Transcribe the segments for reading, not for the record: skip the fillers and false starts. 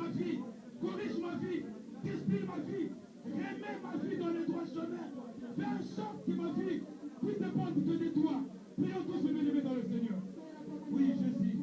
ma vie, corrige ma vie, inspire ma vie, remets ma vie dans le droit chemin. Fais en sorte que ma vie puisse dépendre de toi. Prions tous se lever dans le Seigneur. Oui, Jésus.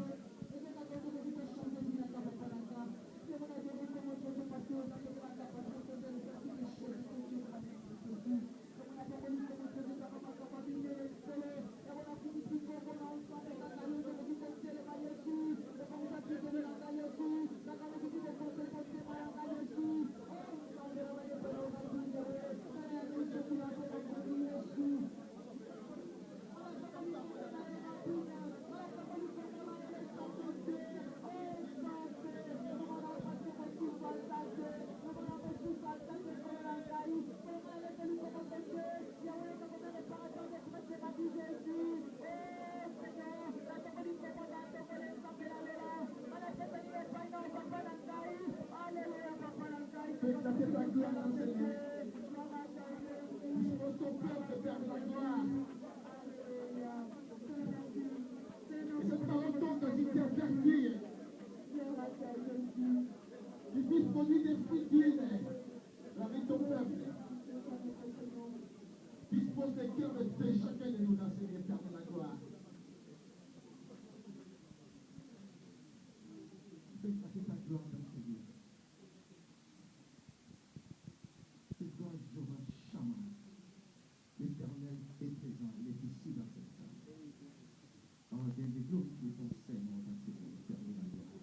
Dispose des cœurs de chacun de nous dans ces états de la gloire. Fais passer ta gloire dans ce lieu. C'est toi, Jéhovah Shammah. L'Éternel est présent, il est ici dans cette salle. Alors, viens de glorifier ton Seigneur dans ce lieu, Père de la gloire.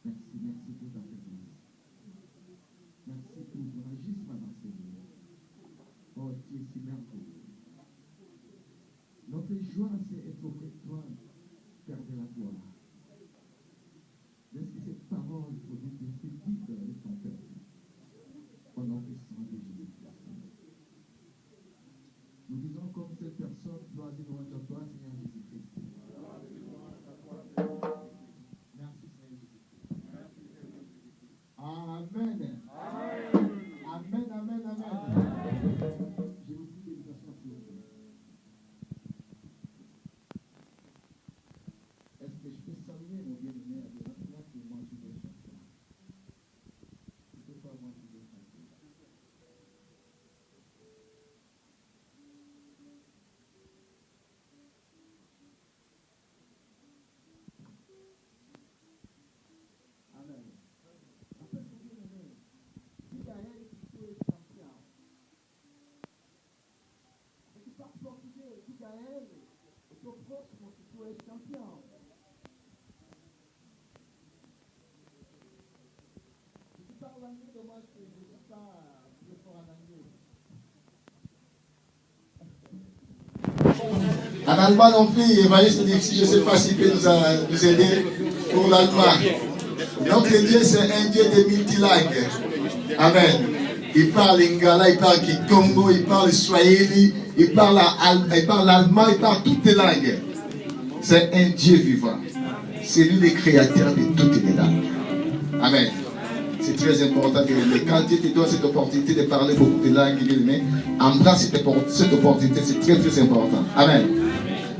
Merci, merci pour ta présence. Merci pour ton agissement dans ce lieu. Oh, tu es si merveilleux. Notre joie, c'est être auprès de toi, Père de la gloire. Laisse que cette parole produise des fruits dignes de ton peuple. Au nom puissant de Jésus-Christ. Nous disons comme cette personne, gloire et louange à toi, Seigneur Jésus-Christ. Merci, Seigneur Jésus-Christ. Amen. Amen, amen, amen. Je vous prie de vous asseoir, s'il vous plaît. Est-ce que je peux saluer mon bien-aimé à là qui moi je vais chanter? C'est pas moi qui vais chanter. Amen. En fait, mon bien-aimé, il y a un qui est champion. Et tu parles portugais, tu gagnes, et ton proche, tu es champion. Si tu parles anglais, dommage que je ne suis pas plus fort en anglais. En allemand non plus, Évariste dit, je ne sais pas s'il peut nous aider pour l'allemand. Notre Dieu, c'est un Dieu de multilangues. Amen. Il parle lingala, il parle kikongo, il parle swahili, il parle allemand, il parle toutes les langues. C'est un Dieu vivant. C'est lui le créateur de toutes les langues. Amen. C'est très important que quand Dieu te donne cette opportunité de parler beaucoup de langues, embrasse cette opportunité, c'est très très important. Amen.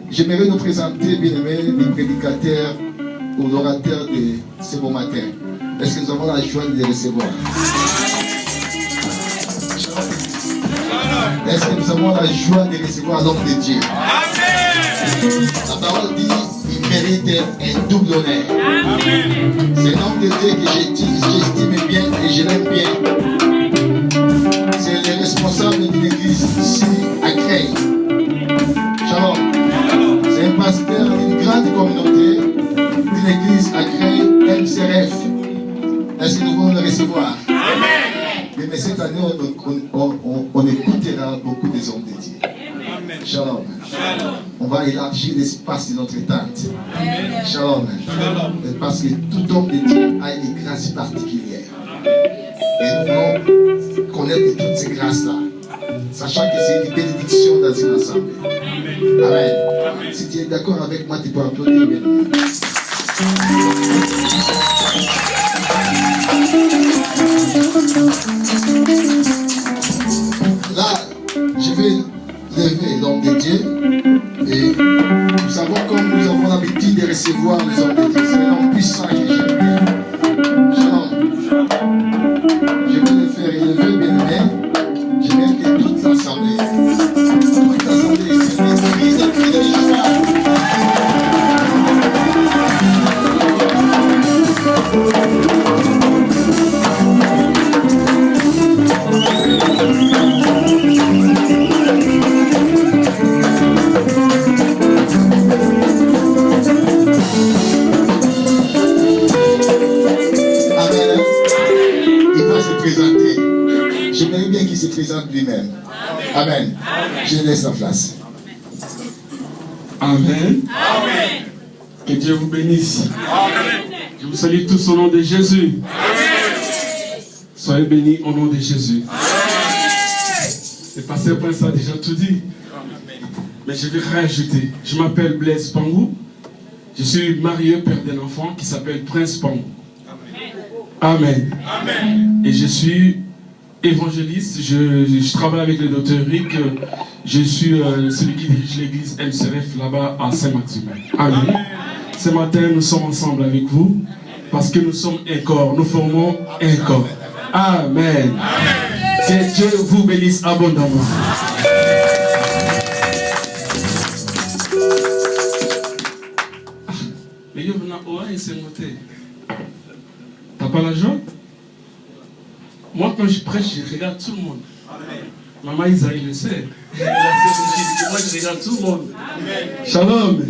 J'aimerais nous présenter, bien aimés, les prédicateurs ou l'orateur de ce bon matin. Est-ce que nous avons la joie de les recevoir? Est-ce que nous avons la joie de recevoir l'homme de Dieu? La parole dit il mérite un double honneur. C'est l'homme de Dieu que j'estime bien et je l'aime bien. C'est le responsable de l'église ici à Creil. Shalom. C'est un pasteur d'une grande communauté d'une église à Creil, MCRF. Est-ce que nous pouvons le recevoir? Mais cette année, on écoutera beaucoup des hommes de Dieu. Shalom. On va élargir l'espace de notre tente. Shalom. Parce que tout homme de Dieu a une grâce particulière. Et nous voulons connaître toutes ces grâces-là. Sachant que c'est une bénédiction dans une assemblée. Amen. Si tu es d'accord avec moi, tu peux applaudir bien. Là, je vais lever l'homme de Dieu et nous savons comme nous avons l'habitude de recevoir les hommes de Dieu. C'est un homme puissant que j'aime bien. se présenter. J'aimerais bien qu'il se présente lui-même. Amen. Je laisse la place. Amen. Amen. Que Dieu vous bénisse. Amen. Je vous salue tous au nom de Jésus. Soyez bénis au nom de Jésus. Le pasteur Prince a déjà tout dit. Mais je vais rajouter. Je m'appelle Blaise Pangou. Je suis marié, père d'un enfant qui s'appelle Prince Pangou. Amen. Amen. Et je suis évangéliste. Je travaille avec le docteur Rick. Je suis celui qui dirige l'église MCRF là-bas à Saint-Maximin. Amen. Ce matin, nous sommes ensemble avec vous parce que nous sommes un corps. Nous formons un corps. Amen. Que Dieu vous bénisse abondamment. Mais il y a t'as pas l'argent? Moi, quand je prêche, je regarde tout le monde. Maman Isaïe le sait. Moi, je regarde tout le monde. Shalom.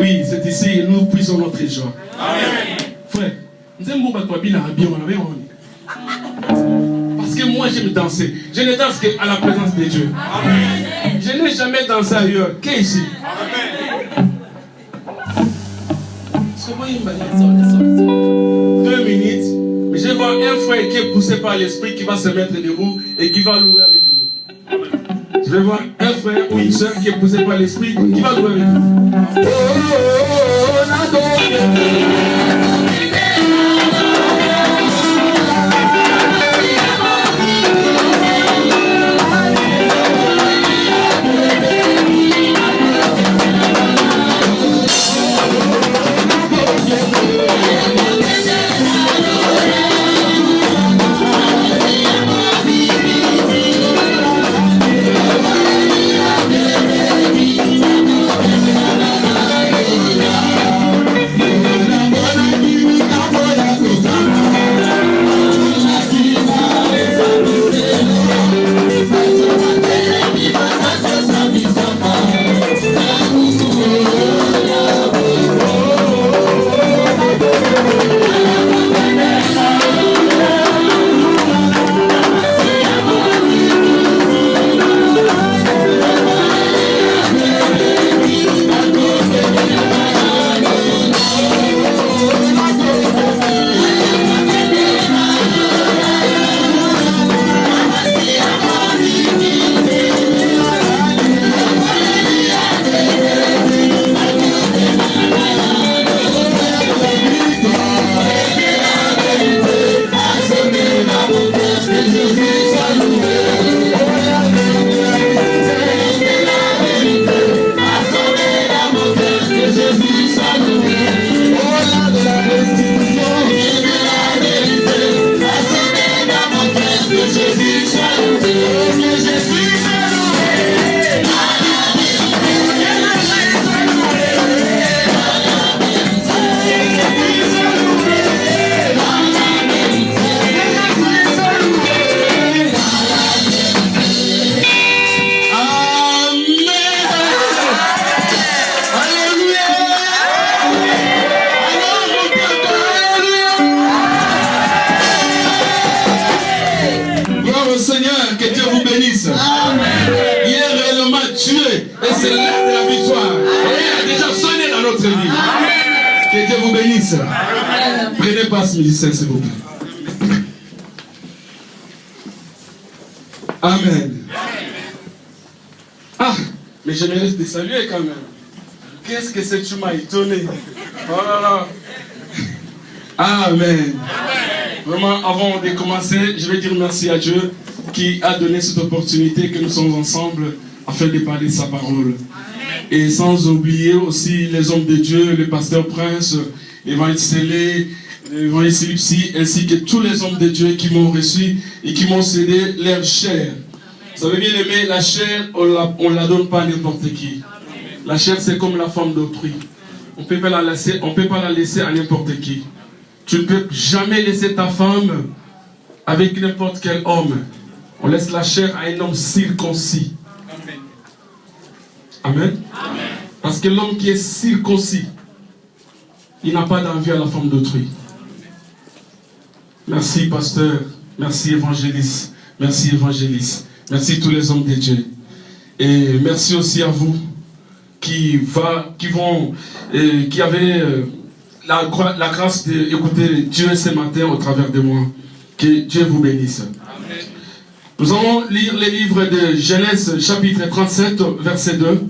Oui, c'est ici nous puisons notre joie. Frère, nous aimons pas toi bien. Parce que moi, j'aime danser. Je ne danse qu'à la présence de Dieu. Je n'ai jamais dansé ailleurs qu'ici. 2 minutes, mais je vois un frère qui est poussé par l'esprit qui va se mettre debout et qui va louer avec nous. Je vais voir un frère ou une soeur qui est poussé par l'esprit qui va louer avec nous. Prenez passe musicien, s'il vous plaît. Amen. Ah, mais j'aimerais te saluer quand même. Qu'est-ce que c'est que tu m'as étonné? Oh là là. Amen. Vraiment, avant de commencer, je vais dire merci à Dieu qui a donné cette opportunité que nous sommes ensemble afin de parler de sa parole. Et sans oublier aussi les hommes de Dieu, le pasteur Prince, l'évangéliste Célé, l'évangéliste Lipsy, ainsi que tous les hommes de Dieu qui m'ont reçu et qui m'ont cédé leur chair. Vous savez bien aimé, la chair, on ne la donne pas à n'importe qui. La chair, c'est comme la femme d'autrui. On ne peut pas la laisser à n'importe qui. Tu ne peux jamais laisser ta femme avec n'importe quel homme. On laisse la chair à un homme circoncis. Amen. Amen. Parce que l'homme qui est circoncis, il n'a pas d'envie à la femme d'autrui. Merci, pasteur. Merci évangéliste. Merci évangéliste. Merci tous les hommes de Dieu. Et merci aussi à vous qui avez la grâce d'écouter Dieu ce matin au travers de moi. Que Dieu vous bénisse. Amen. Nous allons lire les livres de Genèse chapitre 37 verset 2.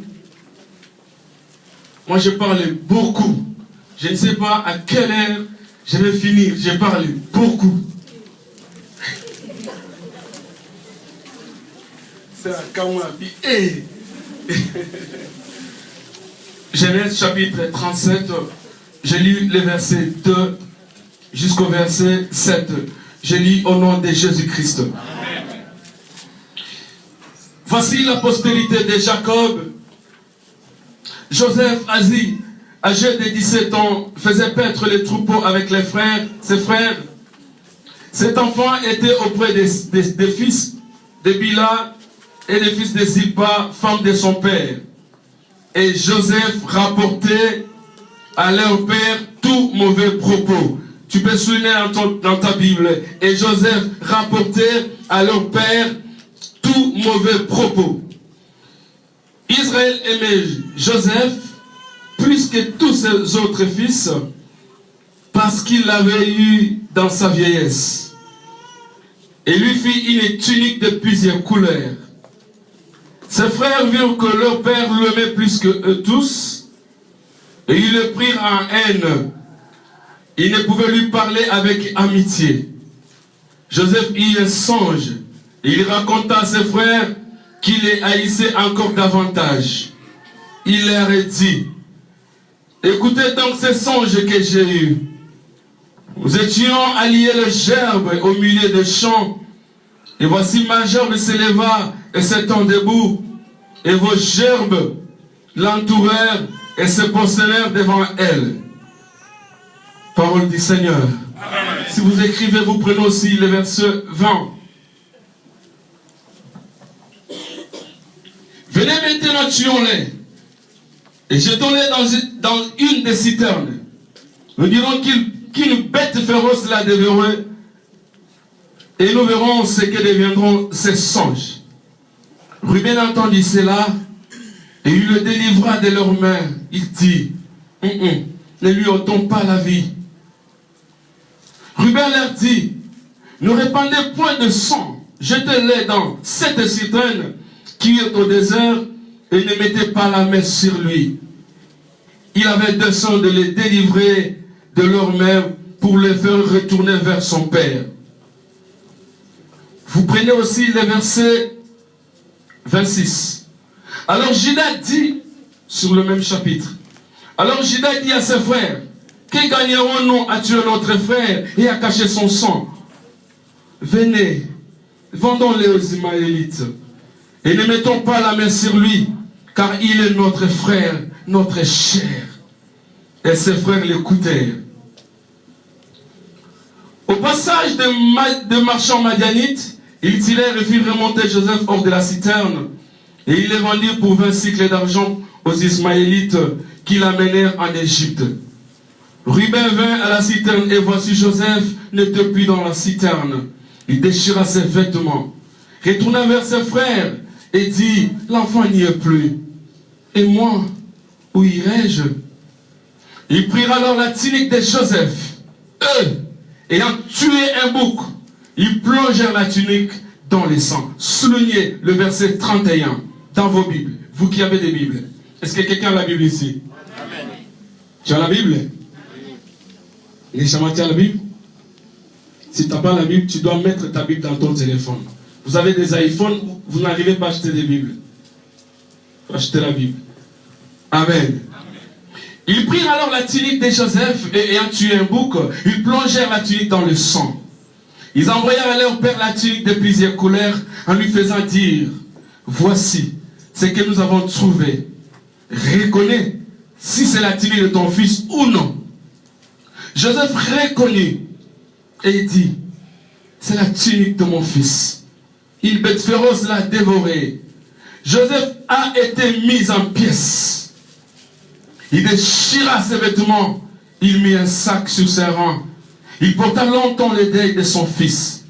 Moi je parle beaucoup. Je ne sais pas à quelle heure je vais finir. Je parle beaucoup. C'est un Kamabi. Genèse chapitre 37. J'ai lu les versets 2 jusqu'au verset 7. Je lis au nom de Jésus-Christ. Voici la postérité de Jacob. Joseph, âgé de 17 ans, faisait paître les troupeaux avec ses frères. Cet enfant était auprès des fils de Bila et des fils de Zilpa, femme de son père. Et Joseph rapportait à leur père tout mauvais propos. Tu peux souligner dans ta Bible. Et Joseph rapportait à leur père tout mauvais propos. Israël aimait Joseph plus que tous ses autres fils parce qu'il l'avait eu dans sa vieillesse. Et lui fit une tunique de plusieurs couleurs. Ses frères virent que leur père l'aimait plus que eux tous et ils le prirent en haine. Ils ne pouvaient lui parler avec amitié. Joseph eut un songe et il raconta à ses frères qu'il les haïssait encore davantage. Il leur dit: écoutez donc ces songes que j'ai eus. Nous étions alliés le gerbe au milieu des champs, et voici ma gerbe s'éleva et s'étend debout, et vos gerbes l'entourèrent et se postèrent devant elle. Parole du Seigneur. Amen. Si vous écrivez, vous prenez aussi le verset 20. Venez maintenant, tuons-les et jetons-les dans une des citernes. Nous dirons qu'une bête féroce l'a dévoré et nous verrons ce que deviendront ces songes. Ruben entendit cela et il le délivra de leurs mains. Il dit: ne lui ôtons pas la vie. Ruben leur dit: ne répandez point de sang, jetez-les dans cette citerne qui est au désert et ne mettez pas la main sur lui. Il avait dessein de les délivrer de leur mère pour les faire retourner vers son père. Vous prenez aussi le verset 26. Alors Juda dit, sur le même chapitre, alors Juda dit à ses frères: que gagnerons-nous à tuer notre frère et à cacher son sang? Venez, vendons-les aux Ismaélites et ne mettons pas la main sur lui, car il est notre frère, notre chair. Et ses frères l'écoutèrent. Au passage de marchands madianites, ils tirèrent et firent remonter Joseph hors de la citerne, et ils les vendirent pour 20 cycles d'argent aux Ismaélites qui l'amenèrent en Égypte. Ruben vint à la citerne, et voici Joseph n'était plus dans la citerne. Il déchira ses vêtements, retourna vers ses frères et dit: l'enfant n'y est plus. Et moi, où irai-je? Ils prirent alors la tunique de Joseph. Eux, ayant tué un bouc, ils plongèrent la tunique dans les sangs. Soulignez le verset 31 dans vos Bibles. Vous qui avez des Bibles. Est-ce que quelqu'un a la Bible ici? Amen. Tu as la Bible? Les chamans, tu as la Bible? Si tu n'as pas la Bible, tu dois mettre ta Bible dans ton téléphone. Vous avez des iPhones, vous n'arrivez pas à acheter des Bibles. Il faut acheter la Bible. Amen. Ils prirent alors la tunique de Joseph et ayant tué un bouc, ils plongèrent la tunique dans le sang. Ils envoyèrent à leur père la tunique de plusieurs couleurs en lui faisant dire: voici ce que nous avons trouvé. Reconnais si c'est la tunique de ton fils ou non. Joseph reconnut et dit: c'est la tunique de mon fils. Une bête féroce l'a dévoré. Joseph a été mis en pièces. Il déchira ses vêtements. Il mit un sac sur ses reins. Il porta longtemps le deuil de son fils.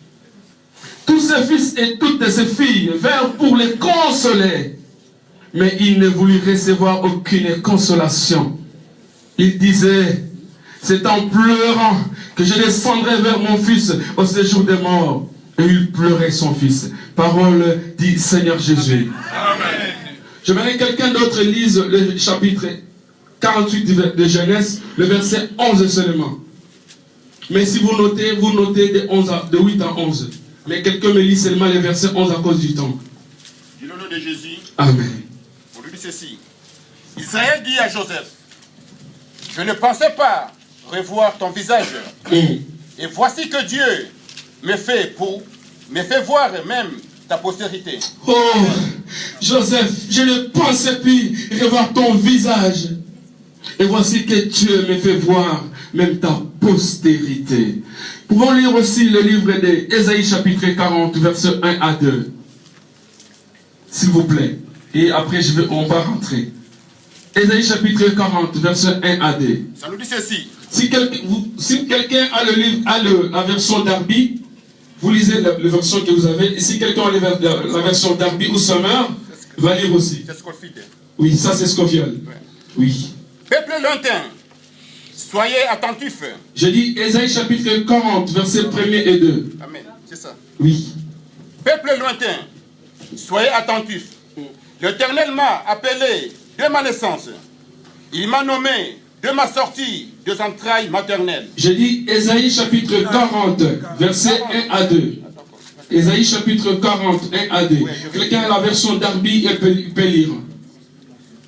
tous ses fils et toutes ses filles vinrent pour les consoler. Mais il ne voulut recevoir aucune consolation. Il disait, c'est en pleurant que je descendrai vers mon fils au séjour des morts. Et il pleurait son fils. Parole dit Seigneur Jésus. Amen. J'aimerais que quelqu'un d'autre lise le chapitre 48 de Genèse, le verset 11 seulement. Mais si vous notez de 8 à 11. Mais quelqu'un me lit seulement les versets 11 à cause du temps. Du nom de Jésus. Amen. On lui dit ceci. Israël dit à Joseph, je ne pensais pas revoir ton visage. Et voici que Dieu me fait voir même ta postérité. Oh, Joseph, je ne pensais plus revoir ton visage. Et voici que Dieu me fait voir même ta postérité. Pouvons lire aussi le livre d'Ésaïe chapitre 40, versets 1 à 2. S'il vous plaît. Et après, on va rentrer. Ésaïe chapitre 40, versets 1 à 2. Ça nous dit ceci. Si quelqu'un a le livre, la version Darby, vous lisez la version que vous avez. Et si quelqu'un a la version Darby ou Summer, va lire aussi. C'est Scofield. Oui, ça c'est Scofield. Ouais. Oui. Peuple lointain, soyez attentifs. Je dis Ésaïe chapitre 40, versets 1 et 2. Amen. C'est ça. Oui. Peuple lointain, soyez attentifs. L'Éternel m'a appelé de ma naissance. Il m'a nommé de ma sortie des entrailles maternelles. Je dis Ésaïe chapitre 40, versets 1 à 2. Ésaïe chapitre 40, 1 à 2. Quelqu'un a la version Darby et peut lire.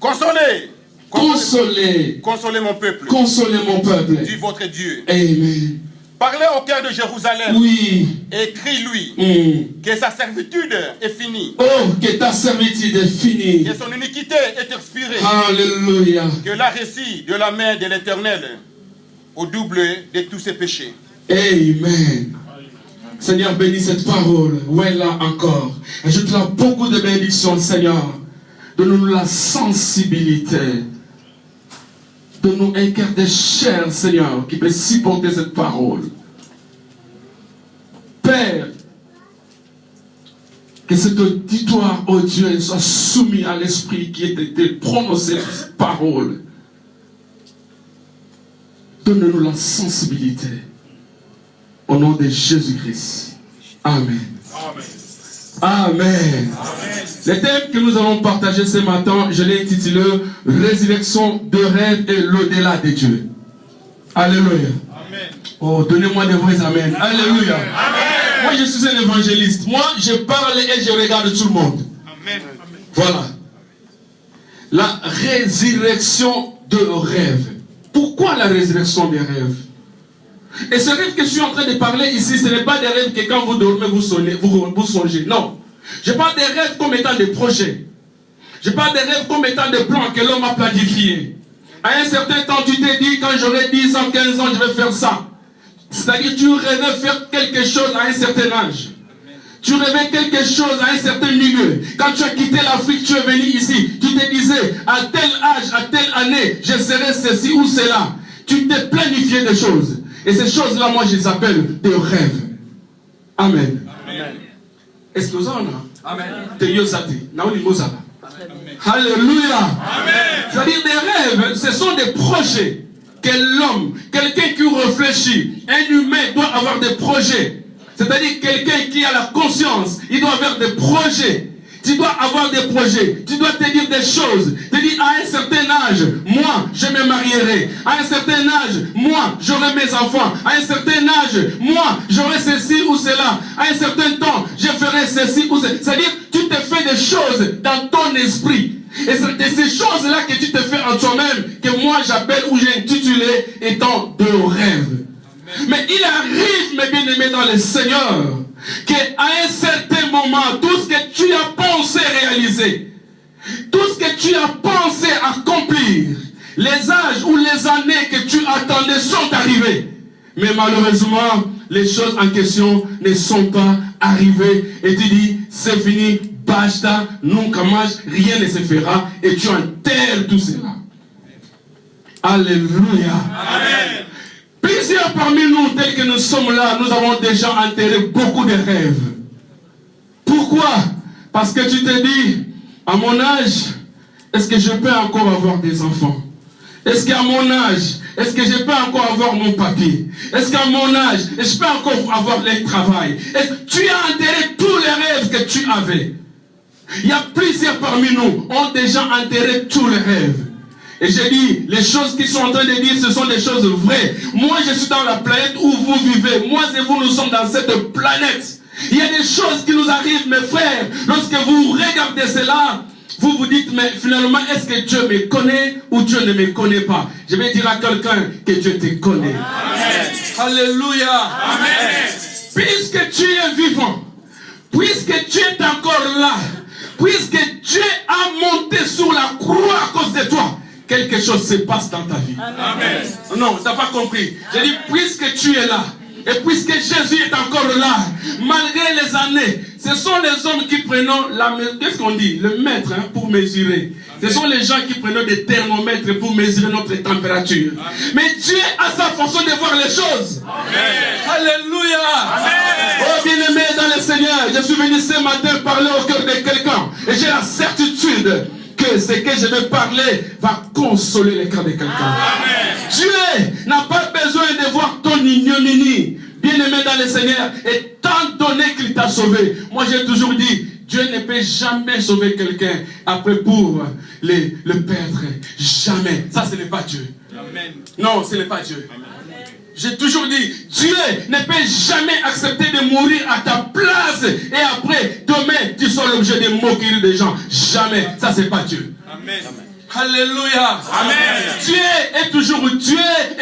Consolez. Consolez mon peuple. Consolez mon peuple. Dit votre Dieu. Amen. Parlez au cœur de Jérusalem. Oui. Écris-lui que sa servitude est finie. Oh, que ta servitude est finie. Que son iniquité est expirée. Alléluia. Que la récit de la main de l'Éternel au double de tous ses péchés. Amen. Seigneur, bénis cette parole. Où est là encore? Ajoute-là beaucoup de bénédictions, Seigneur. Donne-nous la sensibilité. Donne-nous un cœur de chair, Seigneur, qui peut supporter cette parole. Père, que cet auditoire, oh Dieu, soit soumis à l'esprit qui était prononcé cette parole. Donne-nous la sensibilité. Au nom de Jésus-Christ. Amen. Amen. Amen. Le thème que nous allons partager ce matin, je l'ai intitulé Résurrection de rêve et l'au-delà de Dieu. Alléluia. Amen. Oh, donnez-moi des vrais amen. Alléluia. Amen. Moi, je suis un évangéliste. Moi, je parle et je regarde tout le monde. Amen. Voilà. La résurrection de rêve. Pourquoi la résurrection des rêves? Et ce rêve que je suis en train de parler ici, ce n'est pas des rêves que quand vous dormez, vous songez. Non. Je parle des rêves comme étant des projets. Je parle des rêves comme étant des plans que l'homme a planifiés. À un certain temps, tu t'es dit, quand j'aurai 10 ans, 15 ans, je vais faire ça. C'est-à-dire, tu rêvais faire quelque chose à un certain âge. Tu rêvais quelque chose à un certain milieu. Quand tu as quitté l'Afrique, tu es venu ici. Tu te disais, à tel âge, à telle année, je serai ceci ou cela. Tu t'es planifié des choses. Et ces choses-là, moi, je les appelle des rêves. Amen. Amen. Est-ce que vous en avez? Amen. Alléluia. Amen. C'est-à-dire des rêves, ce sont des projets que l'homme, quelqu'un qui réfléchit, un humain doit avoir des projets. C'est-à-dire quelqu'un qui a la conscience, il doit avoir des projets. Tu dois avoir des projets. Tu dois te dire des choses. Te dire à un certain âge, moi, je me marierai. À un certain âge, moi, j'aurai mes enfants. À un certain âge, moi, j'aurai ceci ou cela. À un certain temps, je ferai ceci ou cela. C'est-à-dire, tu te fais des choses dans ton esprit. Et c'est de ces choses-là que tu te fais en toi-même, que moi j'appelle ou j'ai intitulé étant de rêve. Mais il arrive, mes bien-aimés dans le Seigneur, qu'à un certain moment, tout ce que tu as pensé réaliser, tout ce que tu as pensé accomplir, les âges ou les années que tu attendais sont arrivés. Mais malheureusement, les choses en question ne sont pas arrivées. Et tu dis, c'est fini, basta, nunca más, rien ne se fera. Et tu enterres tout cela. Alléluia. Amen. Plusieurs parmi nous, tels que nous sommes là, nous avons déjà enterré beaucoup de rêves. Pourquoi? Parce que tu te dis, à mon âge, est-ce que je peux encore avoir des enfants? Est-ce qu'à mon âge, est-ce que je peux encore avoir mon papier? Est-ce qu'à mon âge, je peux encore avoir le travail? Tu as enterré tous les rêves que tu avais. Il y a plusieurs parmi nous qui ont déjà enterré tous les rêves. Et j'ai dit, les choses qu'ils sont en train de dire, ce sont des choses vraies. Moi, je suis dans la planète où vous vivez. Moi et vous, nous sommes dans cette planète. Il y a des choses qui nous arrivent, mes frères. Lorsque vous regardez cela, vous vous dites, mais finalement, est-ce que Dieu me connaît ou Dieu ne me connaît pas? Je vais dire à quelqu'un que Dieu te connaît. Amen. Alléluia. Amen. Puisque tu es vivant, puisque tu es encore là, puisque Dieu a monté sur la croix à cause de toi, quelque chose se passe dans ta vie. Amen. Non, tu n'as pas compris. J'ai dit, puisque tu es là, et puisque Jésus est encore là, malgré les années, ce sont les hommes qui prennent qu'est-ce qu'on dit? Le mètre pour mesurer. Ce sont les gens qui prennent des thermomètres pour mesurer notre température. Amen. Mais Dieu a sa façon de voir les choses. Amen. Alléluia. Amen. Oh bien-aimé dans le Seigneur, je suis venu ce matin parler au cœur de quelqu'un. Et j'ai la certitude que ce que je vais parler va consoler le cœur de quelqu'un. Dieu n'a pas besoin de voir ton ignominie. Bien-aimé dans le Seigneur, étant donné qu'il t'a sauvé. Moi j'ai toujours dit, Dieu ne peut jamais sauver quelqu'un après pour le perdre. Jamais. Ça ce n'est pas Dieu. Amen. Non, ce n'est pas Dieu. Amen. J'ai toujours dit, Dieu ne peut jamais accepter de mourir à ta place et après, demain, tu sois l'objet de moqueries des gens. Jamais. Ça, c'est pas Dieu. Amen. Alléluia. Amen. Dieu est toujours Dieu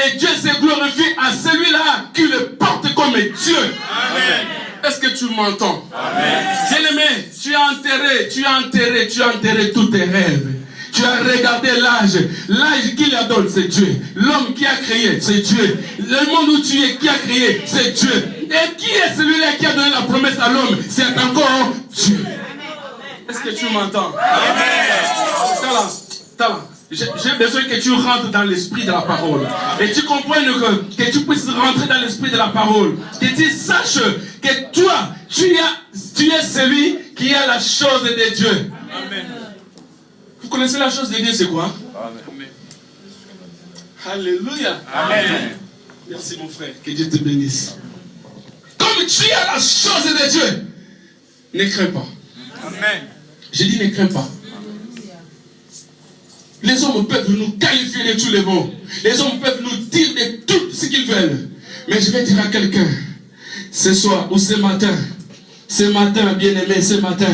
et Dieu se glorifie à celui-là qui le porte comme Dieu. Amen. Est-ce que tu m'entends? Bien-aimé, tu as enterré tous tes rêves. Tu as regardé l'âge qui la donne, c'est Dieu. L'homme qui a créé, c'est Dieu. Le monde où tu es, qui a créé, c'est Dieu. Et qui est celui-là qui a donné la promesse à l'homme? C'est encore Dieu. Est-ce que tu m'entends? J'ai besoin que tu rentres dans l'esprit de la parole. Et tu comprennes que tu puisses rentrer dans l'esprit de la parole. Que tu saches que toi, tu es celui qui a la chose de Dieu. Amen. Vous connaissez la chose de Dieu, c'est quoi? Amen. Alléluia. Amen. Merci mon frère. Que Dieu te bénisse. Comme tu as la chose de Dieu, ne crains pas. Amen. Je dis ne crains pas. Les hommes peuvent nous qualifier de tous les mots. Les hommes peuvent nous dire de tout ce qu'ils veulent. Mais je vais dire à quelqu'un, ce soir ou ce matin, bien-aimé, ce matin,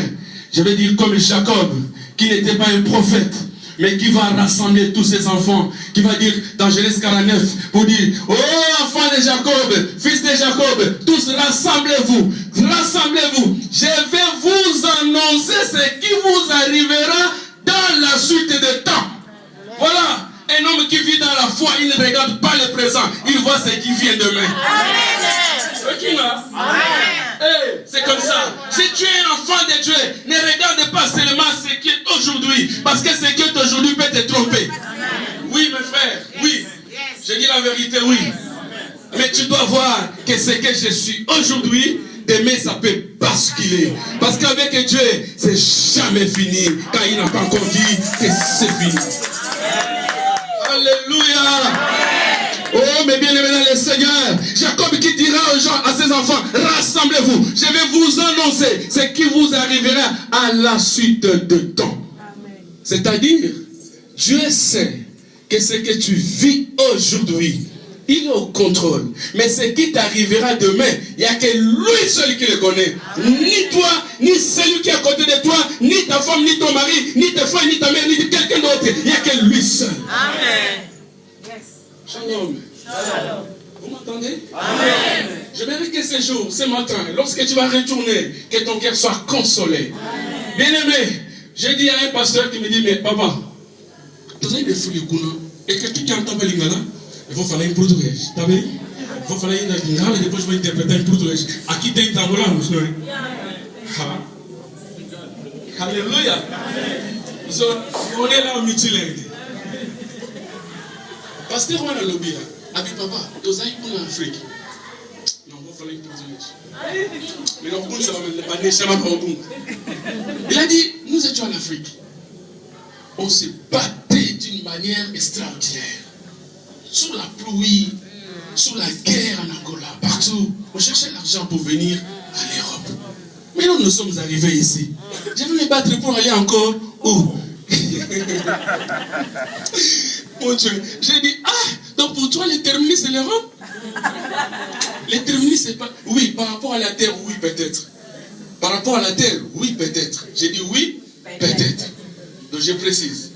je vais dire comme Jacob, qui n'était pas un prophète, mais qui va rassembler tous ses enfants, qui va dire dans Genèse 49, pour dire, oh enfants de Jacob, fils de Jacob, tous rassemblez-vous, je vais vous annoncer ce qui vous arrivera dans la suite des temps. Voilà, un homme qui vit dans la foi, il ne regarde pas le présent, il voit ce qui vient demain. Hey, c'est comme ça. Si tu es un enfant de Dieu, ne regarde pas seulement ce qui est aujourd'hui, parce que ce qui est aujourd'hui peut te tromper. Oui, mes frères, oui. Je dis la vérité, oui. Mais tu dois voir que ce que je suis aujourd'hui, demain ça peut basculer. Parce qu'avec Dieu, c'est jamais fini. Quand il n'a pas encore dit que c'est fini. Alléluia. Oh, mais bien aimé dans le Seigneur, Jacob qui dira aux gens, à ses enfants, rassemblez-vous, je vais vous annoncer ce qui vous arrivera à la suite de temps. C'est-à-dire, Dieu sait que ce que tu vis aujourd'hui, il est au contrôle. Mais ce qui t'arrivera demain, il n'y a que lui seul qui le connaît. Ni toi, ni celui qui est à côté de toi, ni ta femme, ni ton mari, ni tes frères, ni ta mère, ni quelqu'un d'autre. Il n'y a que lui seul. Amen. Shalom. Vous m'entendez? Amen. Je veux que ce jour, ce matin, lorsque tu vas retourner, que ton cœur soit consolé. Bien-aimé, j'ai dit à un pasteur qui me dit, mais papa, tu as des fruits et que tu entends pas l'ingala, il faut faire un portugais. Tu as vu? Il faut faire un ingala et depuis je vais interpréter un portugais. Aqui tem tambourão, não é? Alléluia. On est là au multilingue. Pasteur, on a lobby là. Avec papa, tu as eu en Afrique. Non, il faut faire un portugais. Il a dit, nous étions en Afrique. On se battait d'une manière extraordinaire. Sous la pluie, sous la guerre en Angola, partout. On cherchait l'argent pour venir à l'Europe. Mais nous sommes arrivés ici. Je vais me battre pour aller encore où? Mon Dieu. J'ai dit, donc pour toi, les terminus, c'est l'Europe? Les terminus, c'est pas... Oui, par rapport à la terre, oui, peut-être. Par rapport à la terre, oui, peut-être. J'ai dit oui, peut-être. Donc je précise.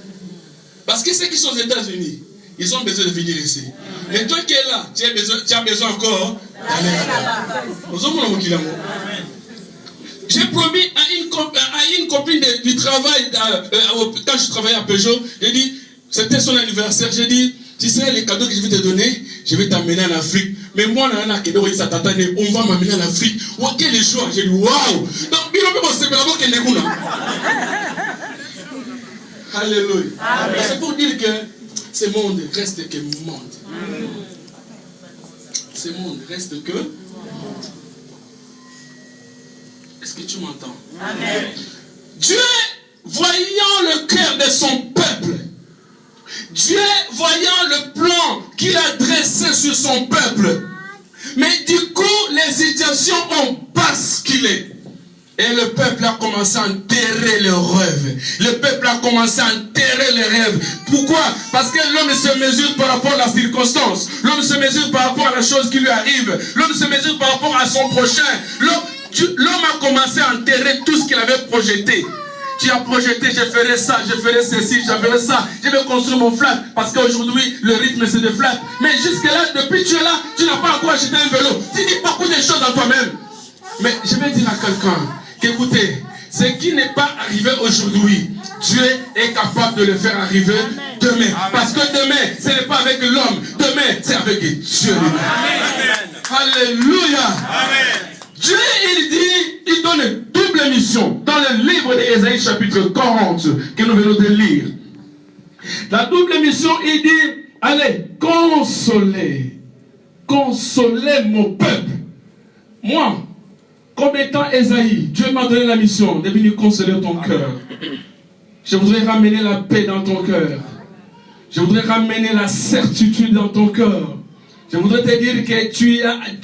Parce que ceux qui sont aux États-Unis, ils ont besoin de venir ici. Mais toi qui es là, tu as besoin encore d'aller là-bas. J'ai promis à une copine du travail, quand je travaillais à Peugeot, j'ai dit, c'était son anniversaire, j'ai dit, tu sais, les cadeaux que je vais te donner, je vais t'amener en Afrique. Mais moi, on va m'amener en Afrique. Oh, quelle joie! J'ai dit, waouh! Donc, alléluia. C'est pour dire que ce monde reste que monde. Ce monde reste que monde. Est-ce que tu m'entends? Amen. Dieu, voyant le cœur de son peuple, Dieu, voyant le plan qu'il a dressé sur son peuple, mais du coup, les situations ont basculé. Et le peuple a commencé à enterrer les rêves. Le peuple a commencé à enterrer les rêves. Pourquoi? Parce que l'homme se mesure par rapport à la circonstance. L'homme se mesure par rapport à la chose qui lui arrive. L'homme se mesure par rapport à son prochain. L'homme a commencé à enterrer tout ce qu'il avait projeté. Tu as projeté, je ferai ça, je ferai ceci, je ferai ça. Je vais construire mon flat. Parce qu'aujourd'hui, le rythme c'est de flat. Mais jusque-là, depuis que tu es là, tu n'as pas encore acheté un vélo. Tu dis beaucoup de choses à toi-même. Mais je vais dire à quelqu'un qu'écoutez, ce qui n'est pas arrivé aujourd'hui, Dieu est capable de le faire arriver demain. Parce que demain, ce n'est pas avec l'homme. Demain, c'est avec Dieu. Amen. Alléluia. Amen. Dieu, il dit, il donne une double mission dans le livre d'Ésaïe chapitre 40 que nous venons de lire. La double mission, il dit, allez, consolez mon peuple. Moi, comme étant Ésaïe, Dieu m'a donné la mission de venir consoler ton cœur. Je voudrais ramener la paix dans ton cœur. Je voudrais ramener la certitude dans ton cœur. Je voudrais te dire que tu as un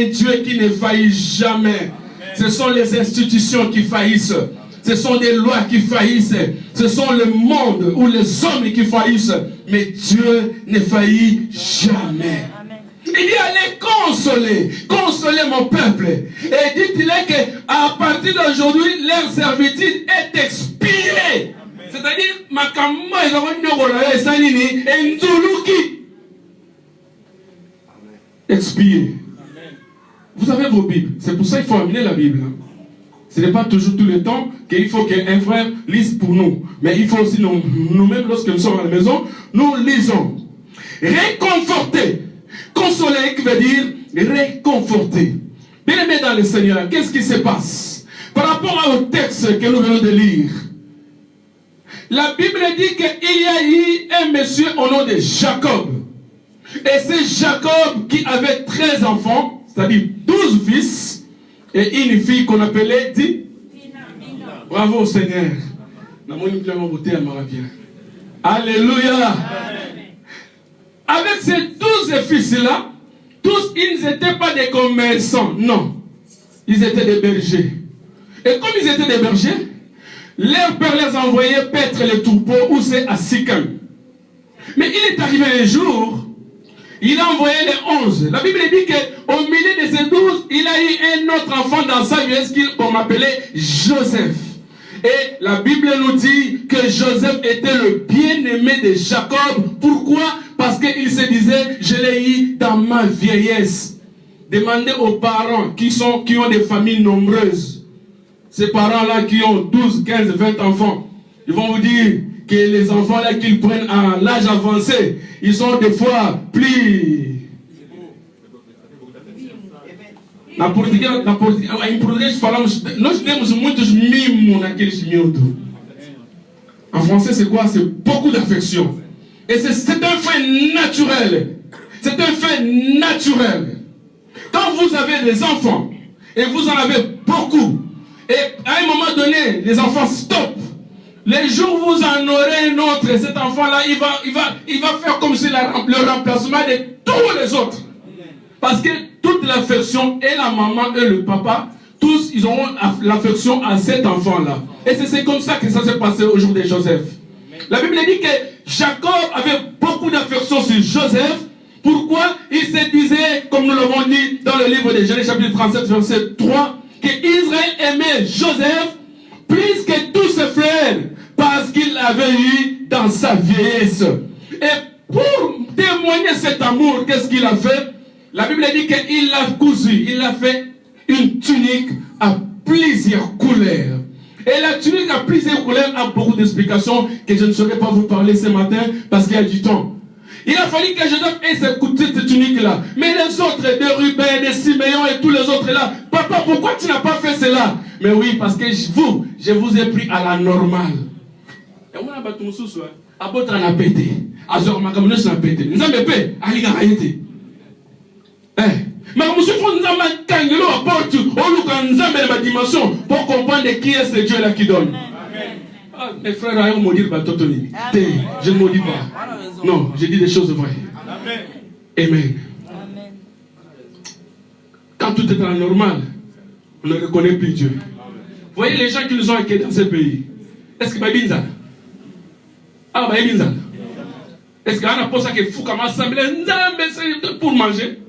Dieu qui ne faillit jamais. Ce sont les institutions qui faillissent. Ce sont des lois qui faillissent. Ce sont le monde ou les hommes qui faillissent. Mais Dieu ne faillit jamais. Il dit allez consoler mon peuple. Et dites-leur qu'à partir d'aujourd'hui, leur servitude est expirée. C'est-à-dire, expiré. Vous avez vos Bibles. C'est pour ça qu'il faut amener la Bible. Ce n'est pas toujours tout le temps qu'il faut qu'un frère lise pour nous. Mais il faut aussi nous-mêmes, lorsque nous sommes à la maison, nous lisons. Réconforter. Consoler, qui veut dire réconforter. Bien aimé dans le Seigneur, qu'est-ce qui se passe par rapport au texte que nous venons de lire? La Bible dit qu'il y a eu un monsieur au nom de Jacob. Et c'est Jacob qui avait 13 enfants, c'est-à-dire 12 fils, et une fille qu'on appelait Dina. Bravo au Seigneur. Alléluia. Avec ces 12 fils-là, tous, ils n'étaient pas des commerçants, non. Ils étaient des bergers. Et comme ils étaient des bergers, leur père les envoyait paître les troupeaux où c'est à Sichem. Mais il est arrivé un jour, il a envoyé les 11. La Bible dit qu'au milieu de ces 12, il a eu un autre enfant dans sa jeunesse qu'on appelait Joseph. Et la Bible nous dit que Joseph était le bien-aimé de Jacob. Pourquoi? Parce qu'il se disait, je l'ai eu dans ma vieillesse. Demandez aux parents qui ont des familles nombreuses. Ces parents-là qui ont 12, 15, 20 enfants. Ils vont vous dire que les enfants-là qu'ils prennent à l'âge avancé, ils sont des fois plus... En français, c'est quoi? C'est beaucoup d'affection. Et c'est un fait naturel. C'est un fait naturel. Quand vous avez des enfants, et vous en avez beaucoup. Et à un moment donné, les enfants, stop. Les jours où vous en aurez un autre, et cet enfant-là, il va faire comme si le remplacement de tous les autres. Parce que toute l'affection, et la maman et le papa, tous, ils auront l'affection à cet enfant-là. Et c'est comme ça que ça s'est passé au jour de Joseph. La Bible dit que Jacob avait beaucoup d'affection sur Joseph. Pourquoi? Il se disait, comme nous l'avons dit dans le livre de Genèse chapitre 37, verset 3, que Israël aimait Joseph plus que tous ses frères, parce qu'il l'avait eu dans sa vieillesse. Et pour témoigner cet amour, qu'est-ce qu'il a fait? La Bible dit qu'il l'a cousu, il a fait une tunique à plusieurs couleurs. Et la tunique à plusieurs couleurs a beaucoup d'explications que je ne saurais pas vous parler ce matin parce qu'il y a du temps. Il a fallu que Joseph ait cette tunique-là. Mais les autres, de Ruben, de Siméon et tous les autres là, papa, pourquoi tu n'as pas fait cela? Mais oui, parce que je vous ai pris à la normale. Et on a battu mon sous, à votre en a pété. À ce moment-là, on a pété. Nous avons pété, à l'égalité. Mais nous avons kangelo à porte, nous avons la dimension pour comprendre qui est ce Dieu-là qui donne. Ah, mes frères, ils vont dire Batotoni. Je ne maudis pas. Non, je dis des choses vraies. Amen. Quand tout est à la normale, on ne reconnaît plus Dieu. Vous voyez les gens qui nous ont accueillis dans ce pays. Est-ce que Babinza? Ah, Babinza. Est-ce qu'on a pensé qu'il faut qu'on assemble pour manger?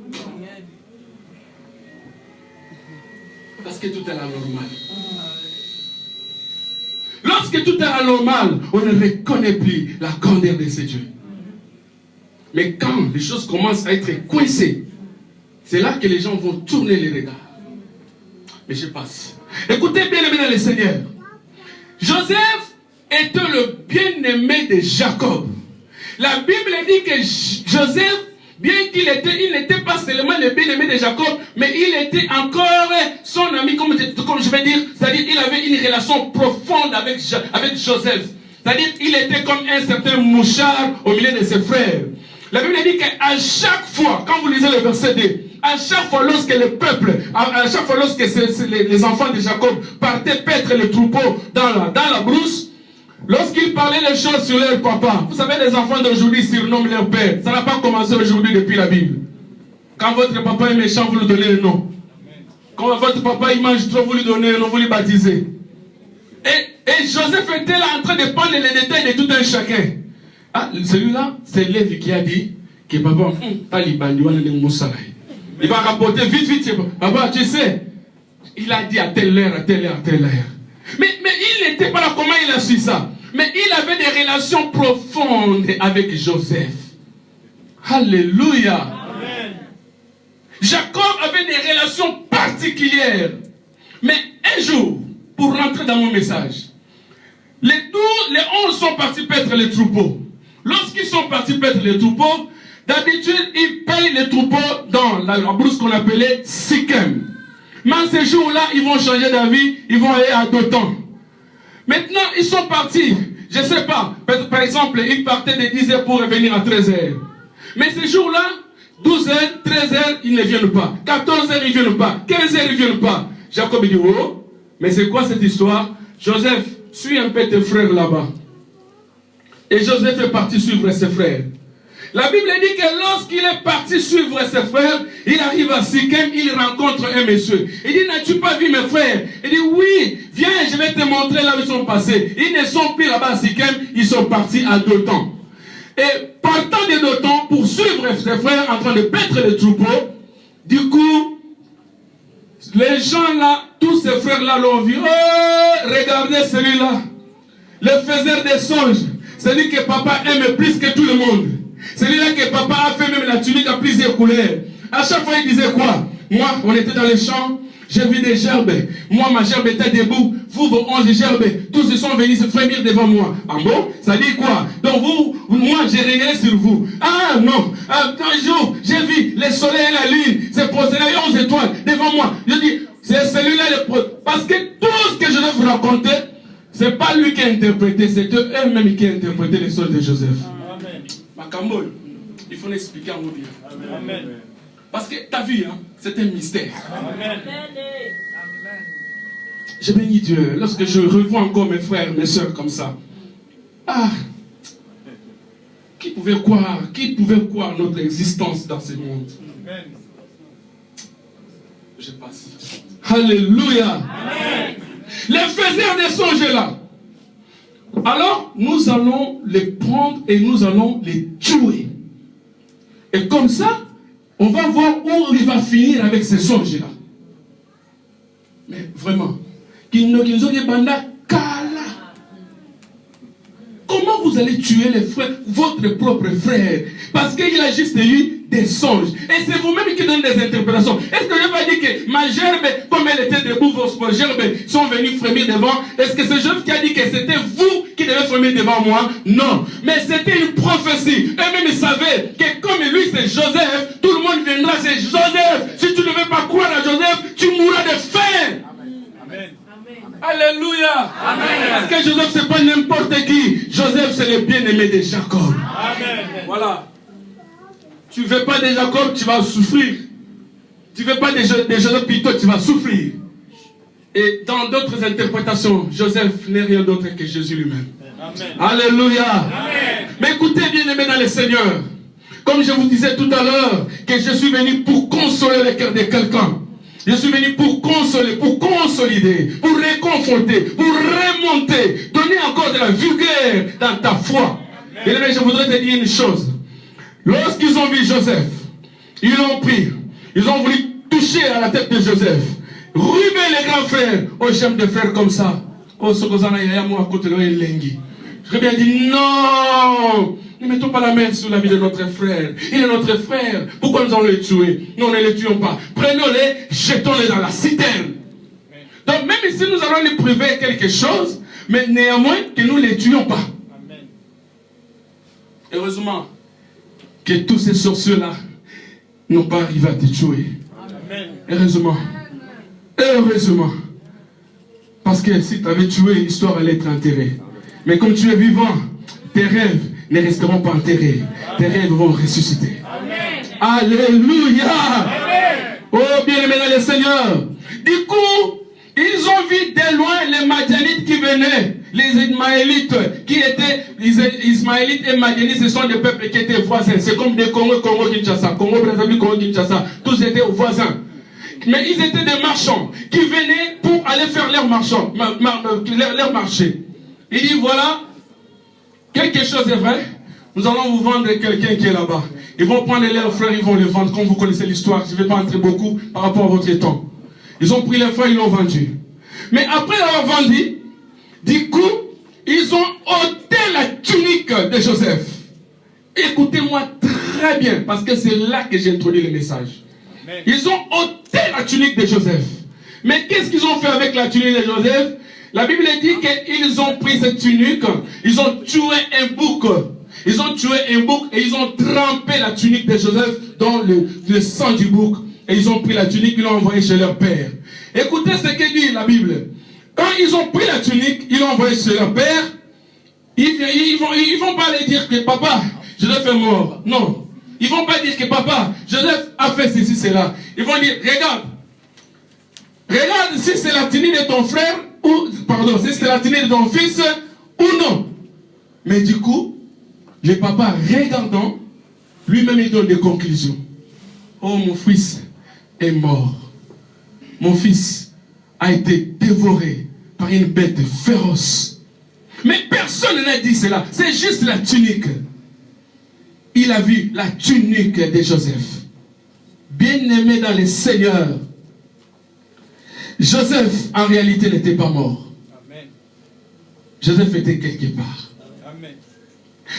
Parce que tout est à la normale. Lorsque tout est à la normale, on ne reconnaît plus la grandeur de ce Dieu. Mais quand les choses commencent à être coincées, c'est là que les gens vont tourner les regards. Mais je passe. Écoutez bien aimé dans le Seigneur. Joseph était le bien-aimé de Jacob. La Bible dit que Joseph, bien qu'il n'était pas seulement le bien-aimé de Jacob, mais il était encore son ami, comme je vais dire, c'est-à-dire il avait une relation profonde avec Joseph. C'est-à-dire qu'il était comme un certain mouchard au milieu de ses frères. La Bible dit qu'à chaque fois, quand vous lisez le verset 2, à chaque fois lorsque le peuple, à chaque fois lorsque les enfants de Jacob partaient paître le troupeau dans la brousse, lorsqu'ils parlaient les choses sur leur papa, vous savez, les enfants d'aujourd'hui surnomment leur père. Ça n'a pas commencé aujourd'hui depuis la Bible. Quand votre papa est méchant, vous lui donnez le nom. Quand votre papa il mange trop, vous lui donnez le nom, vous lui baptisez. Et Joseph était là en train de prendre les détails de tout un chacun. Ah, celui-là, c'est Lévi qui a dit que papa, il va rapporter vite. Papa, tu sais, il a dit à telle heure, à telle heure, à telle heure. Mais il n'était pas là, comment il a su ça? Mais il avait des relations profondes avec Joseph. Alléluia. Amen. Jacob avait des relations particulières. Mais un jour, pour rentrer dans mon message, les 11 sont partis paître les troupeaux. Lorsqu'ils sont partis paître les troupeaux, d'habitude, ils payent les troupeaux dans la brousse qu'on appelait Sichem. Mais ces jours-là, ils vont changer d'avis, ils vont aller à Dothan. Maintenant, ils sont partis, je ne sais pas, par exemple, ils partaient de 10h pour revenir à 13h. Mais ces jours-là, 12h, 13h, ils ne viennent pas. 14h, ils ne viennent pas. 15h, ils ne viennent pas. Jacob dit, oh, mais c'est quoi cette histoire? Joseph, suis un peu tes frères là-bas. Et Joseph est parti suivre ses frères. La Bible dit que lorsqu'il est parti suivre ses frères, il arrive à Sichem, il rencontre un monsieur. Il dit, n'as-tu pas vu mes frères? Il dit, oui, viens, je vais te montrer là où ils sont passés. Ils ne sont plus là-bas à Sichem, ils sont partis à Dothan. Et partant de Dothan pour suivre ses frères en train de paître les troupeaux, du coup, les gens là, tous ces frères-là l'ont vu. Oh, regardez celui-là, le faiseur des songes. Celui que papa aime plus que tout le monde. Celui-là que papa a fait même la tunique à plusieurs couleurs. À chaque fois, il disait quoi? Moi, on était dans les champs, j'ai vu des gerbes. Moi, ma gerbe était debout. Vous, vos 11 gerbes, tous ils sont venus se frémir devant moi. Ah bon? Ça dit quoi? Donc moi, j'ai régné sur vous. Ah non, un jour, j'ai vu le soleil et la lune se poser les 11 étoiles devant moi. Je dis, c'est celui-là parce que tout ce que je vais vous raconter, c'est pas lui qui a interprété, c'est eux-mêmes qui ont interprété les songes de Joseph. Amen. Macamol, il faut l'expliquer en vous dire. Amen. Parce que tu as vu, hein, c'est un mystère. Amen. Je bénis Dieu. Lorsque je revois encore mes frères, mes soeurs comme ça. Ah, qui pouvait croire notre existence dans ce monde? Amen. Je passe. Alléluia. Amen. Les faiseurs des songes là. Alors, nous allons les prendre et nous allons les tuer. Et comme ça, on va voir où il va finir avec ces songes là. Mais vraiment, comment vous allez tuer les frères, votre propre frère? Parce qu'il a juste eu des songes. Et c'est vous-même qui donnez des interprétations. Est-ce que je vais dire que ma gerbe, comme elle était debout, vos gerbes sont venus frémir devant? Est-ce que c'est Joseph qui a dit que c'était vous qui devez frémir devant moi? Non. Mais c'était une prophétie. Eux-mêmes savaient que comme lui c'est Joseph, tout le monde viendra, c'est Joseph. Si tu ne veux pas croire à Joseph, tu mourras de faim. Amen. Alléluia. Amen. Parce que Joseph c'est pas n'importe qui. Joseph c'est le bien-aimé de Jacob. Amen. Voilà. Tu ne veux pas de Jacob, tu vas souffrir. Tu ne veux pas de Joseph plutôt, tu vas souffrir. Et dans d'autres interprétations, Joseph n'est rien d'autre que Jésus lui-même. Amen. Alléluia. Amen. Mais écoutez, bien-aimés dans le Seigneur, comme je vous disais tout à l'heure, que je suis venu pour consoler le cœur de quelqu'un. Je suis venu pour consoler, pour consolider, pour réconforter, pour remonter, donner encore de la vigueur dans ta foi. Et là, je voudrais te dire une chose. Lorsqu'ils ont vu Joseph, ils l'ont pris, ils ont voulu toucher à la tête de Joseph, ruber les grands frères, aux chefs de frères comme ça. Je vais bien dire non, ne mettons pas la main sur la vie de notre frère. Il est notre frère. Pourquoi nous allons le tuer? Non, ne le tuons pas. Prenons-les, jetons-les dans la citerne. Donc même si nous allons les priver quelque chose, mais néanmoins que nous ne les tuons pas. Amen. Heureusement que tous ces sorciers-là n'ont pas arrivé à te tuer. Amen. Heureusement. Heureusement. Parce que si tu avais tué, l'histoire allait être enterrée. Mais comme tu es vivant, tes rêves ne resteront pas enterrés. Tes rêves vont ressusciter. Amen. Alléluia. Amen. Oh, bien-aimé dans le Seigneur. Du coup, ils ont vu de loin les Madianites qui venaient. Les Ismaélites qui étaient, Ismaélites et Madianites, ce sont des peuples qui étaient voisins. C'est comme des Congo, Kinshasa. Congo, Brazzaville, Congo, Kinshasa. Tous étaient voisins. Mais ils étaient des marchands qui venaient pour aller faire leur marché. Il dit voilà, quelque chose est vrai, nous allons vous vendre quelqu'un qui est là-bas. Ils vont prendre leurs frères, ils vont les vendre, comme vous connaissez l'histoire, je ne vais pas entrer beaucoup par rapport à votre temps. Ils ont pris les frères, ils l'ont vendu. Mais après l'avoir vendu, du coup, ils ont ôté la tunique de Joseph. Écoutez-moi très bien, parce que c'est là que j'ai introduit le message. Amen. Ils ont ôté la tunique de Joseph. Mais qu'est-ce qu'ils ont fait avec la tunique de Joseph? La Bible dit qu'ils ont pris cette tunique, ils ont tué un bouc. Ils ont tué un bouc et ils ont trempé la tunique de Joseph dans le sang du bouc. Et ils ont pris la tunique, ils l'ont envoyée chez leur père. Écoutez ce que dit la Bible. Quand ils ont pris la tunique, ils l'ont envoyée chez leur père. Ils vont pas aller dire que papa, Joseph est mort. Non. Ils vont pas dire que papa, Joseph a fait ceci, cela. Ils vont dire, regarde si c'est la tunique de ton frère, ou, pardon, si c'est la tunique de ton fils, ou non. Mais du coup, le papa, regardant, lui-même il donne des conclusions. Oh, mon fils est mort. Mon fils a été dévoré par une bête féroce. Mais personne n'a dit cela. C'est juste la tunique. Il a vu la tunique de Joseph. Bien-aimé dans le Seigneur. Joseph, en réalité, n'était pas mort. Amen. Joseph était quelque part. Amen.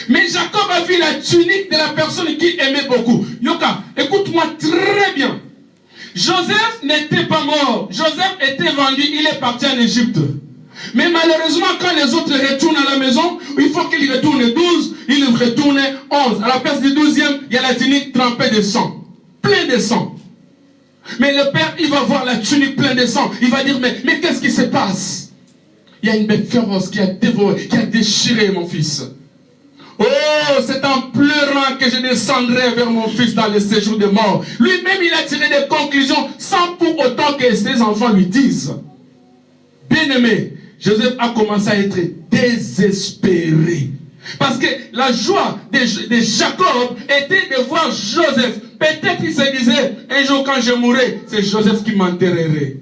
Mais Jacob a vu la tunique de la personne qui aimait beaucoup. Yoka, écoute-moi très bien. Joseph n'était pas mort. Joseph était vendu, il est parti en Égypte. Mais malheureusement, quand les autres retournent à la maison, il faut qu'ils retournent 12, ils retournent 11. À la place du 12e, il y a la tunique trempée de sang. Plein de sang. Mais le père, il va voir la tunique pleine de sang. Il va dire, mais qu'est-ce qui se passe? Il y a une bête féroce qui a dévoré, qui a déchiré mon fils. Oh, c'est en pleurant que je descendrai vers mon fils dans le séjour de mort. Lui-même, il a tiré des conclusions sans pour autant que ses enfants lui disent. Bien-aimé, Joseph a commencé à être désespéré. Parce que la joie de Jacob était de voir Joseph. Peut-être qu'il se disait, un jour quand je mourrai, c'est Joseph qui m'enterrerait.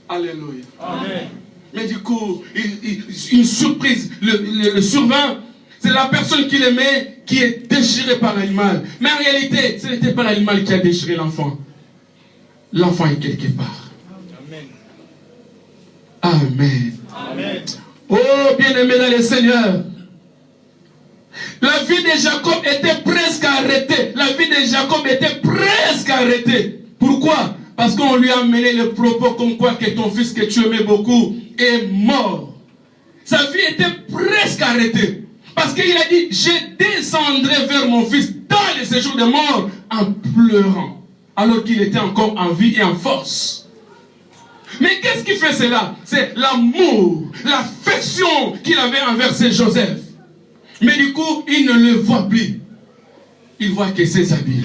Alléluia. Amen. Mais du coup, une surprise, le survint, c'est la personne qu'il aimait qui est déchirée par l'animal. Mais en réalité, ce n'était pas l'animal qui a déchiré l'enfant. L'enfant est quelque part. Amen. Amen. Amen. Oh, bien-aimé dans le Seigneur. La vie de Jacob était presque arrêtée. La vie de Jacob était presque arrêtée. Pourquoi? Parce qu'on lui a amené le propos comme quoi que ton fils que tu aimais beaucoup est mort. Sa vie était presque arrêtée. Parce qu'il a dit, je descendrai vers mon fils dans le séjour de mort en pleurant. Alors qu'il était encore en vie et en force. Mais qu'est-ce qui fait cela? C'est l'amour, l'affection qu'il avait envers ce Joseph. Mais du coup, il ne le voit plus. Il voit que ses habits.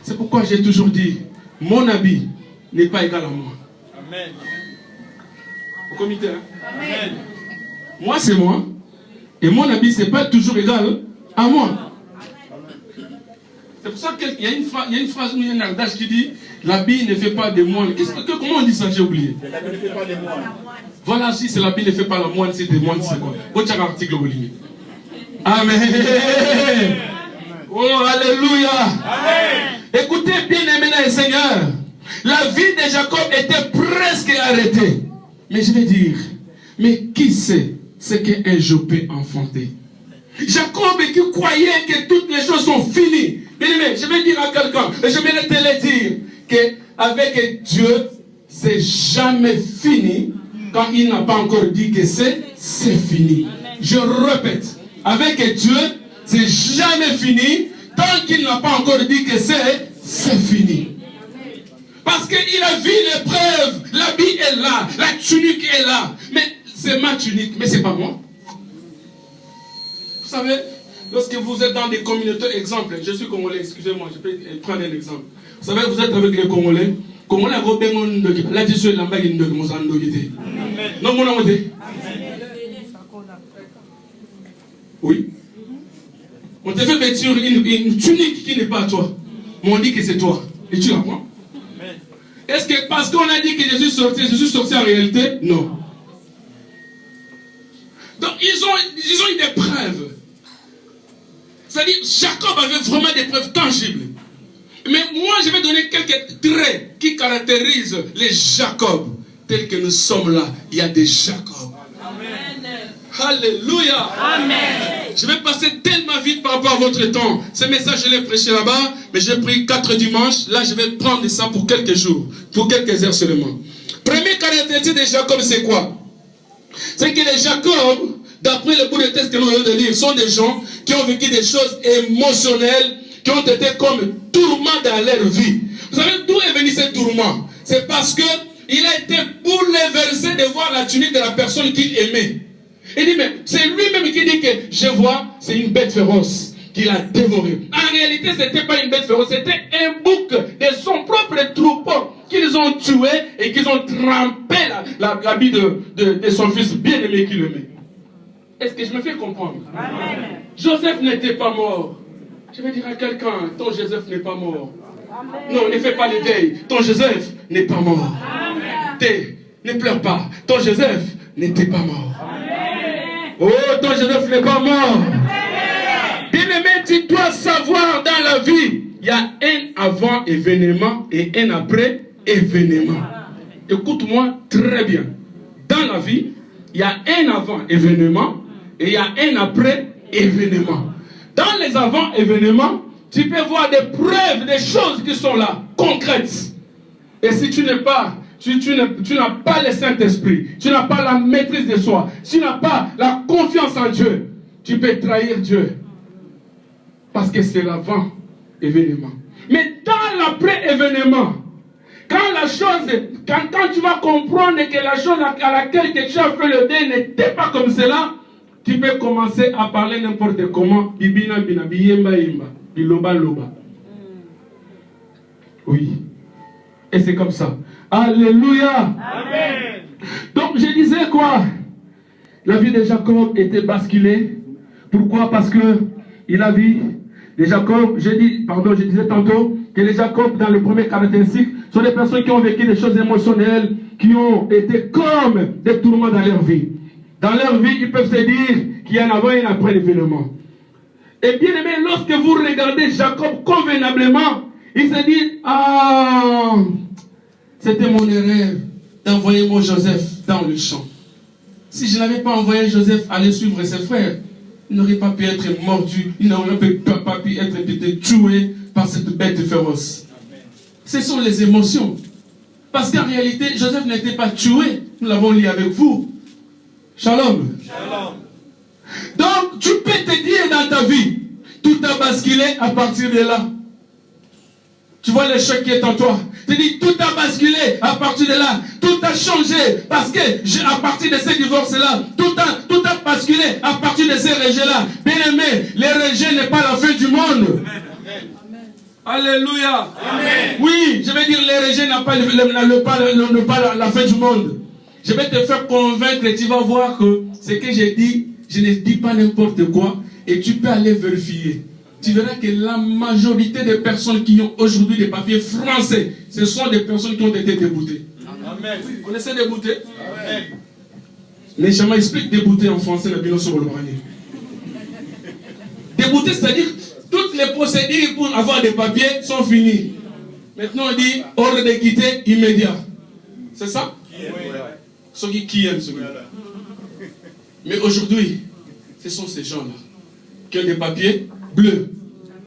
C'est pourquoi j'ai toujours dit, mon habit n'est pas égal à moi. Amen. Au comité, hein? Amen. Moi, c'est moi. Et mon habit, ce n'est pas toujours égal à moi. C'est pour ça qu'il y a une phrase, il y a un adage qui dit, l'habit ne fait pas des moines. Comment on dit ça? J'ai oublié. L'habit ne fait pas des moines. Voilà, si c'est l'habit ne fait pas la moine, c'est des moines, c'est quoi? Autre article au limite. Amen. Oh, alléluia. Amen. Écoutez bien, aimé dans le Seigneur. La vie de Jacob était presque arrêtée. Mais je vais dire, mais qui sait ce qu'un jour peut enfanter? Jacob qui croyait que toutes les choses sont finies. Mais je vais dire à quelqu'un, et je vais te le dire, qu'avec Dieu, c'est jamais fini quand il n'a pas encore dit que c'est fini. Je répète, avec Dieu, c'est jamais fini tant qu'il n'a pas encore dit que c'est fini. Parce qu'il a vu l'épreuve, l'habit est là, la tunique est là. Mais c'est ma tunique, mais c'est pas moi. Vous savez, lorsque vous êtes dans des communautés, exemple, je suis congolais, excusez-moi, je peux prendre un exemple. Vous savez, vous êtes avec les Congolais, Congolais, là, je suis là, non, mon oui. On te fait vêtir une tunique qui n'est pas à toi. Mais on dit que c'est toi. Et tu la prends. Est-ce que parce qu'on a dit que je suis sorti en réalité? Non. Donc ils ont eu des preuves. C'est-à-dire, Jacob avait vraiment des preuves tangibles. Mais moi, je vais donner quelques traits qui caractérisent les Jacob. Tels que nous sommes là, il y a des Jacob. Amen. Alléluia. Amen. Je vais passer tellement vite par rapport à votre temps. Ce message, je l'ai prêché là-bas, mais j'ai pris 4 dimanches. Là, je vais prendre ça pour quelques jours, pour quelques heures seulement. Première caractéristique de Jacob, c'est quoi? C'est que les Jacob, d'après le bout de texte que nous venons de lire, sont des gens qui ont vécu des choses émotionnelles, qui ont été comme tourments dans leur vie. Vous savez d'où est venu ce tourment? C'est parce que il a été bouleversé de voir la tunique de la personne qu'il aimait. Il dit, mais c'est lui-même qui dit que je vois, c'est une bête féroce qu'il a dévorée. En réalité, ce n'était pas une bête féroce, c'était un bouc de son propre troupeau qu'ils ont tué et qu'ils ont trempé l'habit de son fils bien-aimé qu'il aimait. Est-ce que je me fais comprendre? Amen. Joseph n'était pas mort. Je vais dire à quelqu'un, ton Joseph n'est pas mort. Amen. Non, ne fais pas le deuil. Ton Joseph n'est pas mort. Ne pleure pas. Ton Joseph n'était pas mort. Amen. Oh, ton Joseph n'est pas mort. Bien-aimé, tu dois savoir dans la vie, il y a un avant événement et un après événement. Écoute-moi très bien. Dans la vie, il y a un avant événement et il y a un après événement. Dans les avant événements, tu peux voir des preuves, des choses qui sont là, concrètes. Et si tu n'es pas, tu n'as pas le Saint-Esprit, tu n'as pas la maîtrise de soi, tu n'as pas la confiance en Dieu, tu peux trahir Dieu. Parce que c'est l'avant événement. Mais dans l'après événement, quand tu vas comprendre que la chose à laquelle tu as fait le deuil n'était pas comme cela, tu peux commencer à parler n'importe comment. Bibina bina, biyemba yemba, biloba loba. Oui. Et c'est comme ça. Alléluia. Amen. Donc je disais quoi? La vie de Jacob était basculée. Pourquoi? Parce que il a vu les Jacob, je disais tantôt que les Jacob dans le premier caractéristique sont des personnes qui ont vécu des choses émotionnelles, qui ont été comme des tourments dans leur vie. Dans leur vie, ils peuvent se dire qu'il y a un avant et un après l'événement. Et bien aimé, lorsque vous regardez Jacob convenablement, il se dit, ah, c'était mon erreur d'envoyer mon Joseph dans le champ. Si je n'avais pas envoyé Joseph aller suivre ses frères, il n'aurait pas pu être mordu, il n'aurait pas pu être peut-être tué par cette bête féroce. Ce sont les émotions. Parce qu'en réalité, Joseph n'était pas tué. Nous l'avons lu avec vous. Shalom. Shalom. Donc, tu peux te dire dans ta vie, tout a basculé à partir de là. Tu vois le choc qui est en toi. Tu dis, tout a basculé à partir de là. Tout a changé. Parce que à partir de ce divorce-là, tout a basculé à partir de ces rejets-là. Bien aimé, les rejets n'est pas la fin du monde. Amen. Alléluia. Amen. Oui, je vais dire, les rejets n'ont pas la fin du monde. Je vais te faire convaincre et tu vas voir que ce que j'ai dit, je ne dis pas n'importe quoi. Et tu peux aller vérifier. Tu verras que la majorité des personnes qui ont aujourd'hui des papiers français, ce sont des personnes qui ont été déboutées. Amen. Vous connaissez débouté? Amen. Les chamans expliquent débouté en français, la bilan sur le baranier. Débouté, c'est-à-dire toutes les procédures pour avoir des papiers sont finies. Maintenant, on dit ordre de quitter immédiat. C'est ça? Ceux qui aiment ceux-là. Mais aujourd'hui, ce sont ces gens-là qui ont des papiers bleus.